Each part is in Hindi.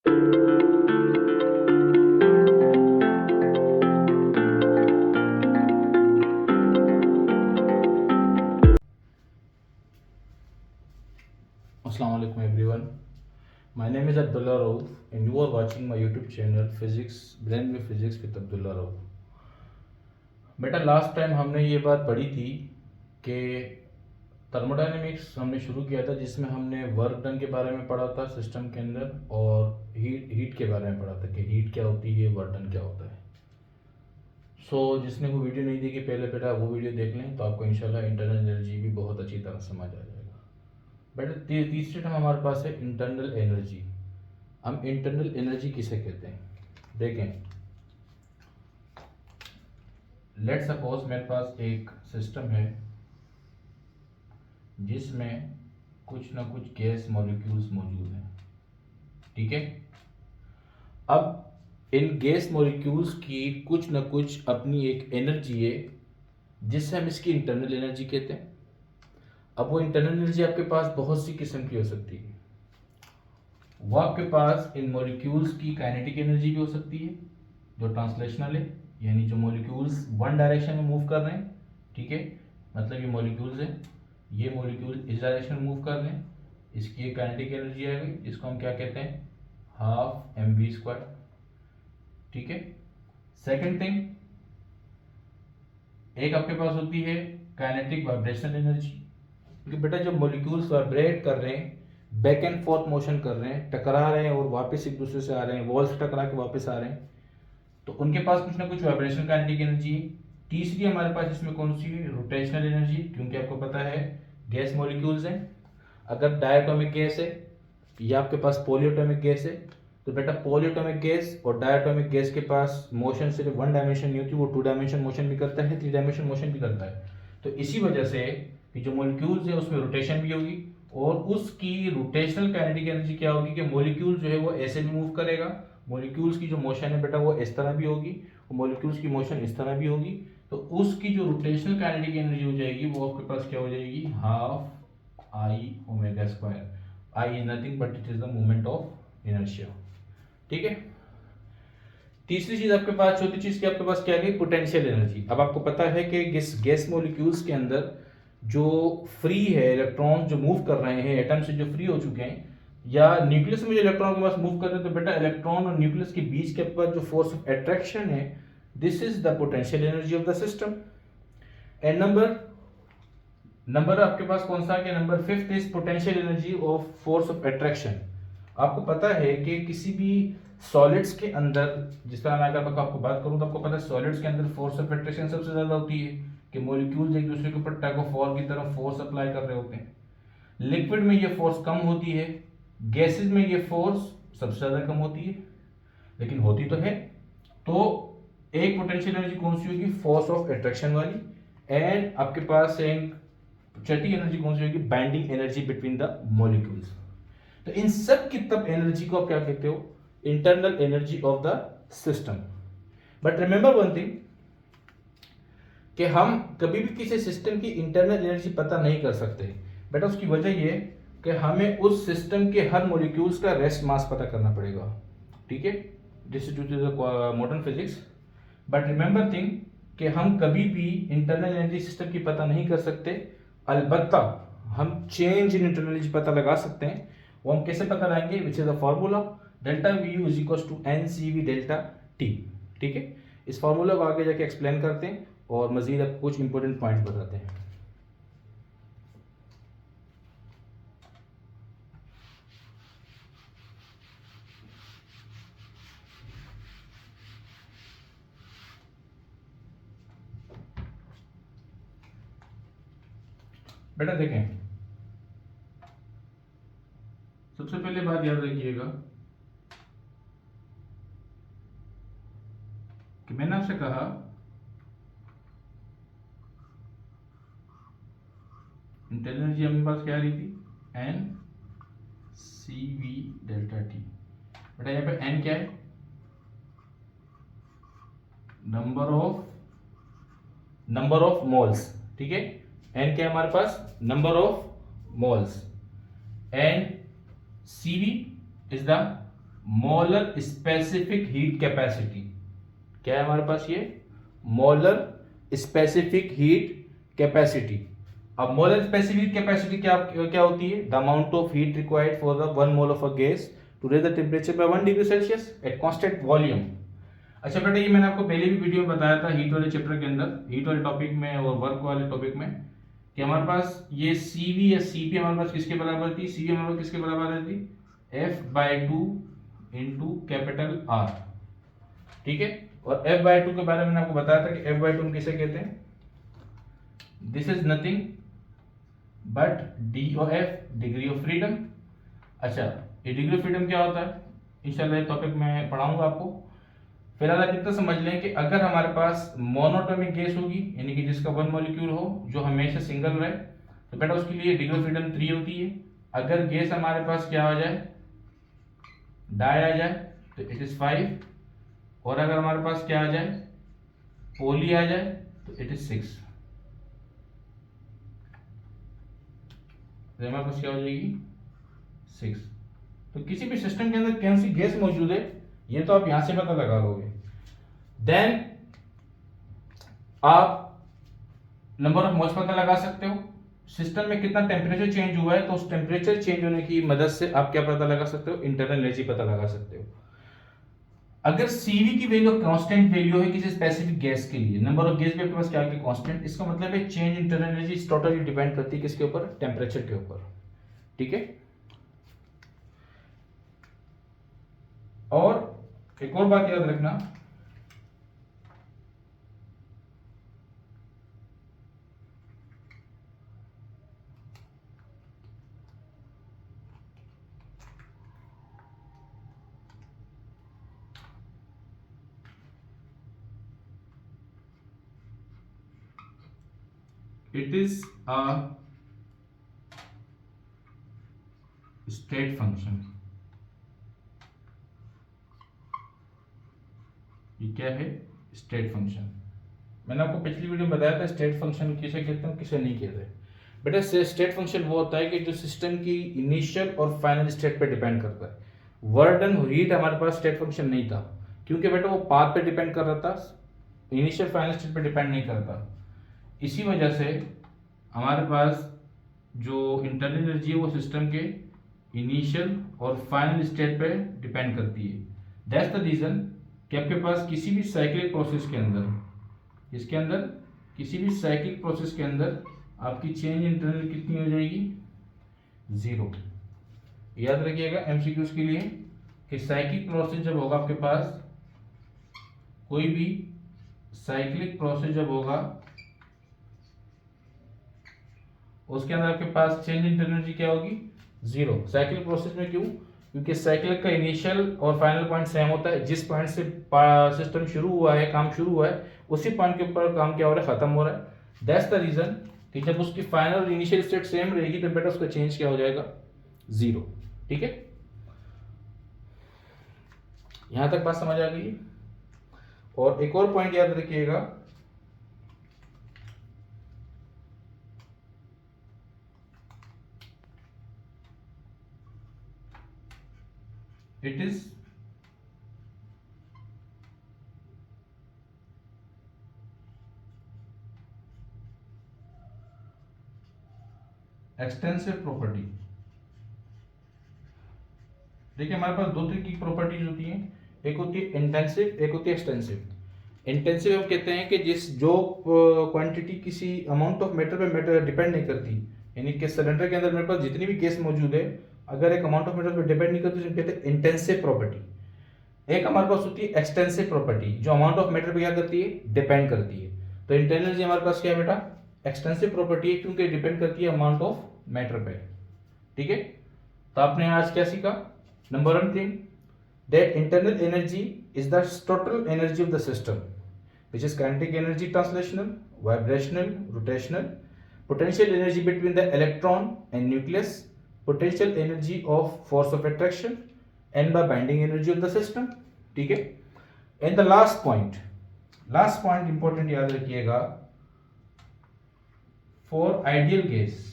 Assalamu alaikum everyone. My name is Abdullah Rauf and you are watching my YouTube channel Physics Blend with Physics with Abdullah Rauf. बेटा लास्ट टाइम हमने ये बात पढ़ी थी कि थर्मोडायनेमिक्स हमने शुरू किया था जिसमें हमने वर्क डन के बारे में पढ़ा था सिस्टम के अंदर और हीट के बारे में पढ़ा था कि हीट क्या होती है वर्क डन क्या होता है। जिसने वो वीडियो नहीं देखी पहले बेटा वो वीडियो देख लें तो आपको इंशाल्लाह इंटरनल एनर्जी भी बहुत अच्छी तरह समझ आ जाएगा। बेटा तीसरे टर्म हमारे पास है इंटरनल एनर्जी। हम इंटरनल एनर्जी किसे कहते हैं देखें। लेट सपोज मेरे पास एक सिस्टम है जिसमें कुछ ना कुछ गैस मॉलिक्यूल्स मौजूद हैं, ठीक है। अब इन गैस मॉलिक्यूल्स की कुछ ना कुछ अपनी एक एनर्जी है जिससे हम इसकी इंटरनल एनर्जी कहते हैं। अब वो इंटरनल एनर्जी आपके पास बहुत सी किस्म की हो सकती है। वो आपके पास इन मॉलिक्यूल्स की काइनेटिक एनर्जी भी हो सकती है जो ट्रांसलेशनल है, यानी जो मॉलिक्यूल्स वन डायरेक्शन में मूव कर रहे हैं, ठीक है। मतलब ये मॉलिक्यूल्स हैं, ये मॉलिक्यूल इस डायरेक्शन में मूव कर रहे हैं, इसकी एक काइनेटिक एनर्जी आएगी जिसको हम क्या कहते हैं हाफ mv², ठीक है। सेकंड थिंग एक आपके पास होती है काइनेटिक वाइब्रेशनल एनर्जी, क्योंकि बेटा जब मॉलिक्यूल्स वाइब्रेट कर रहे हैं, बैक एंड फोर्थ मोशन कर रहे हैं, टकरा रहे हैं और वापस एक दूसरे से आ रहे हैं, वॉल से टकरा के वापस आ रहे हैं, तो उनके पास कुछ ना कुछ वाइब्रेशनल काइनेटिक एनर्जी है। तीसरी हमारे पास इसमें कौन सी है रोटेशनल एनर्जी, क्योंकि आपको पता है गैस मॉलिक्यूल्स हैं। अगर डायटोमिक गैस है या आपके पास पॉलीएटॉमिक गैस है तो बेटा पॉलीएटॉमिक गैस और डायटोमिक गैस के पास मोशन सिर्फ वन डायमेंशन नहीं होती, वो टू डायमेंशन मोशन भी करता है, थ्री डायमेंशन मोशन भी करता है। तो इसी वजह से कि जो मॉलिक्यूल्स है उसमें रोटेशन भी होगी और उसकी रोटेशनल काइनेटिक एनर्जी क्या होगी कि मॉलिक्यूल जो है वो ऐसे भी मूव करेगा, मॉलिक्यूल्स की जो मोशन है बेटा वो इस तरह भी होगी और मॉलिक्यूल्स की मोशन इस तरह भी होगी, तो उसकी जो रोटेशनल काइनेटिक एनर्जी हो जाएगी वो आपके पास क्या हो जाएगी half I omega square. I is nothing but it is the moment of inertia, ठीक है। तीसरी चीज आपके पास, चौथी चीज की आपके पास क्या है पोटेंशियल एनर्जी। अब आपको पता है कि गैस मॉलिक्यूल्स के अंदर जो फ्री है इलेक्ट्रॉन जो मूव कर रहे हैं एटम से जो फ्री हो चुके हैं या न्यूक्लियस में जो इलेक्ट्रॉन के पास मूव कर रहे हैं, तो बेटा इलेक्ट्रॉन और न्यूक्लियस के बीच के पास जो फोर्स ऑफ अट्रैक्शन है this is the potential energy of the system. And number आपके पास कौन सा है, number fifth is potential energy of force of attraction. आपको पता है कि किसी भी सॉलिड्स के अंदर, जिस तरह मैं अगर आपको बात करूं तो आपको पता है सॉलिड्स के अंदर फोर्स ऑफ अट्रैक्शन सबसे ज्यादा होती है कि मॉलिक्यूल्स एक दूसरे के ऊपर टग ऑफ वॉर की तरफ फोर्स अप्लाई कर रहे होते हैं। लिक्विड में ये फोर्स कम होती है, गैसेज में ये फोर्स सबसे ज्यादा कम होती है, लेकिन होती तो है। तो एक पोटेंशियल एनर्जी कौन सी होगी फोर्स ऑफ अट्रैक्शन वाली, एंड आपके पास एक छठी एनर्जी कौन सी होगी binding energy between the molecules. तो इन सब की तब एनर्जी को आप क्या कहते हो internal energy of the system. But remember one thing कि हम कभी भी किसी सिस्टम की इंटरनल एनर्जी पता नहीं कर सकते बेटा, उसकी वजह ये कि हमें उस सिस्टम के हर मॉलिक्यूल्स का रेस्ट मास पता करना पड़ेगा, ठीक है। This is due to the modern physics. But remember thing कि हम कभी भी इंटरनल एनर्जी सिस्टम की पता नहीं कर सकते, अलबत्ता हम चेंज इन इंटरनल एनर्जी पता लगा सकते हैं। वो हम कैसे पता लगाएंगे, which is the formula delta V U is equal to N C V delta T, ठीक है। इस फॉर्मूला को आगे जाके एक्सप्लेन करते हैं और मजीद आपको कुछ इंपॉर्टेंट पॉइंट बताते हैं। बेटा देखें, सबसे पहले बात याद रखिएगा कि मैंने आपसे कहा इंटरनल एनर्जी हमारे पास क्या आ रही थी N C V delta T. बेटा यहाँ पे एन क्या है नंबर ऑफ मोल्स, ठीक है। एन क्या है हमारे पास number of moles, and C V is the molar specific heat capacity. क्या है हमारे पास ये मोलर स्पेसिफिक हीट कैपेसिटी। अब मोलर स्पेसिफिक कैपेसिटी क्या क्या होती है? The amount of heat required for the 1 mole of a gas to raise the temperature by 1 degree Celsius at constant volume. अच्छा बेटा, ये मैंने आपको पहले भी वीडियो में बताया था हीट वाले चैप्टर के अंदर, हीट वाले टॉपिक में और वर्क वाले टॉपिक में, कि हमारे पास ये CV या CP हमारे पास किसके बराबर थी? CV हमारे पास किसके बराबर रहती? F/2 into capital R। ठीक है, और F/2 के बारे में मैंने आपको बताया था कि F/2 हम किसे कहते हैं? This is nothing but DOF, degree of freedom. अच्छा, ये डिग्री ऑफ फ्रीडम क्या होता है? इंशाल्लाह ये टॉपिक मैं पढ़ाऊंगा आपको। फिलहाल आप इतना समझ लें कि अगर हमारे पास मोनोटोमिक गैस होगी, यानी कि जिसका 1 मॉलिक्यूल हो, जो हमेशा सिंगल रहे, तो बेटा उसके लिए डिग्री ऑफ फ्रीडम 3 होती है। अगर गैस हमारे पास क्या आ जाए, डाई आ जाए, तो इट इज 5, और अगर हमारे पास क्या आ जाए, पोली आ जाए, तो इट इज 6। हमारे पास क्या हो जाएगी? 6। तो किसी भी सिस्टम के अंदर कौन सी गैस मौजूद है, ये तो आप यहां से पता लगा लोगे। देन आप नंबर ऑफ मोल्स पता लगा सकते हो, सिस्टम में कितना टेम्परेचर चेंज हुआ है, तो उस टेम्परेचर चेंज होने की मदद से आप क्या पता लगा सकते हो? इंटरनल एनर्जी पता लगा सकते हो। अगर CV की वैल्यू कांस्टेंट वैल्यू है किसी स्पेसिफिक गैस के लिए, नंबर ऑफ गैस भी आपके पास क्या है? कांस्टेंट। इसका मतलब है change internal energy totally depend करती है किसके ऊपर? टेम्परेचर के ऊपर। ठीक है, और एक और बात याद रखना, it is a state function. ये क्या है? State function. मैंने आपको पिछली वीडियो में बताया था स्टेट फंक्शन किसे कहते हैं, किसे नहीं कहते। बेटा स्टेट फंक्शन वो होता है कि जो सिस्टम की इनिशियल और फाइनल स्टेट पे डिपेंड करता है। वर्क एंड हीट हमारे पास स्टेट फंक्शन नहीं था, क्योंकि बेटा वो पाथ पे डिपेंड कर रहा था, इनिशियल फाइनल स्टेट पे डिपेंड नहीं करता। इसी वजह से हमारे पास जो इंटरनल एनर्जी है वो सिस्टम के इनिशियल और फाइनल स्टेट पे डिपेंड करती है। दैट्स द रीजन कि आपके पास किसी भी साइक्लिक प्रोसेस के अंदर, इसके अंदर किसी भी साइक्लिक प्रोसेस के अंदर आपकी चेंज इंटरनल कितनी हो जाएगी? 0। याद रखिएगा MCQs के लिए कि साइक्लिक प्रोसेस जब होगा आपके पास, कोई भी साइक्लिक प्रोसेस जब होगा उसके अंदर आपके पास चेंज इंटरनल एनर्जी क्या होगी? 0। साइक्लिक प्रोसेस में क्यों? क्योंकि साइकिल का इनिशियल और फाइनल पॉइंट सेम होता है। जिस पॉइंट से सिस्टम शुरू हुआ है, काम शुरू हुआ है, उसी पॉइंट के ऊपर काम क्या हो रहा है? खत्म हो रहा है। दैट्स द रीजन कि जब उसकी फाइनल और इनिशियल स्टेट सेम रहेगी तो बेटा उसका चेंज क्या हो जाएगा? 0। ठीक है, यहां तक बात समझ आ गई। और एक और पॉइंट याद रखिएगा, इट इज एक्सटेंसिव प्रॉपर्टी। देखिए हमारे पास दो तरह की प्रॉपर्टीज होती हैं, एक होती है इंटेंसिव, एक होती है एक्सटेंसिव। इंटेंसिव हम कहते हैं कि जिस जो क्वांटिटी किसी अमाउंट ऑफ मैटर पे मैटर डिपेंड नहीं करती, यानी कि सिलेंडर के अंदर मेरे पास जितनी भी गैस मौजूद है, अगर एक अमाउंट ऑफ मैटर पे डिपेंड नहीं करती तो कहते हैं इंटेंसिव प्रॉपर्टी। एक हमारे पास होती है एक्सटेंसिव प्रॉपर्टी, जो अमाउंट ऑफ मैटर पे क्या करती है? डिपेंड करती है। तो इंटरनल एनर्जी हमारे पास क्या है बेटा? एक्सटेंसिव प्रॉपर्टी है, क्योंकि डिपेंड करती है अमाउंट ऑफ मैटर पे। ठीक है, तो आपने आज क्या सीखा? Number 1 thing, that internal energy is the total energy of the system, which is kinetic energy, translational, vibrational, rotational, potential energy between the electron and nucleus, potential energy of force of attraction, and the binding energy of the system. ठीक है, and the last point important याद रखिएगा, for ideal gas,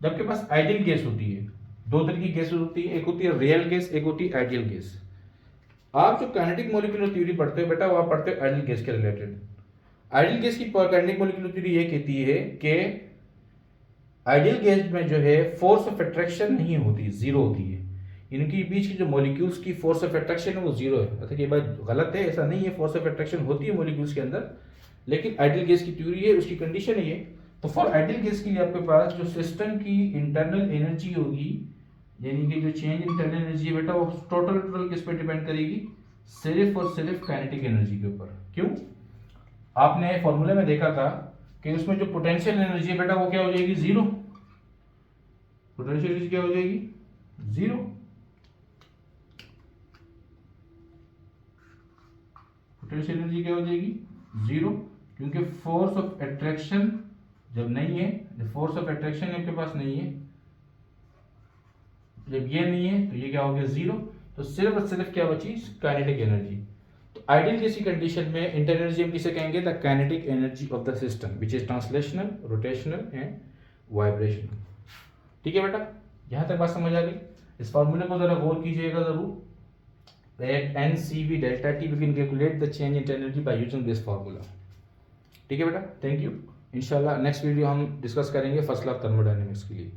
जब आपके पास आइडियल गैस होती है, दो तरह की गैसेस होती है, एक होती है रियल गैस, एक होती है आइडियल गैस। आप जो काइनेटिक मॉलिक्यूलर थ्योरी पढ़ते हो बेटा, वो आप पढ़ते हो आइडियल गैस के रिलेटेड। आइडियल गैस की काइनेटिक मॉलिक्यूलर थ्योरी ये कहती है कि आइडियल गैस में जो है फोर्स ऑफ अट्रैक्शन नहीं होती, जीरो होती है। इनके बीच की जो मॉलिक्यूल्स की फोर्स ऑफ अट्रैक्शन है वो जीरो है। अर्थात ये बात गलत है, ऐसा नहीं है, फोर्स ऑफ अट्रैक्शन होती है मॉलिक्यूल्स के अंदर, लेकिन आइडियल गैस की थ्योरी है, उसकी कंडीशन है ये। तो फॉर आइडियल गैस के लिए आपके पास जो सिस्टम की इंटरनल एनर्जी होगी, यानी कि जो चेंज इंटरनल एनर्जी है बेटा, वो टोटल किस पे डिपेंड करेगी? सिर्फ और सिर्फ काइनेटिक एनर्जी के ऊपर। क्यों? आपने फॉर्मूले में देखा था कि उसमें जो पोटेंशियल एनर्जी है बेटा, वो क्या हो जाएगी? जीरो। पोटेंशियल एनर्जी क्या हो जाएगी? जीरो। पोटेंशियल एनर्जी क्या हो जाएगी? जीरो, क्योंकि फोर्स ऑफ अट्रैक्शन जब नहीं है, जब फोर्स ऑफ अट्रैक्शन आपके पास नहीं है, जब ये नहीं है तो ये क्या हो गया? जीरो। तो सिर्फ और सिर्फ क्या बची? Kinetic energy. तो आइडियल गैस की कंडीशन में इंटरनल एनर्जी हम किसे कहेंगे? The kinetic energy of the system which is translational, rotational and vibrational. ठीक है बेटा, यहां तक बात समझ आ गई? इस फॉर्मूले को जरा गौर कीजिएगा जरूर। At NCV delta T we can calculate the change in energy by using this formula। ठीक है बेटा, थैंक यू। इंशाल्लाह नेक्स्ट वीडियो हम डिस्कस करेंगे फर्स्ट लॉ ऑफ थर्मोडायनेमिक्स के लिए।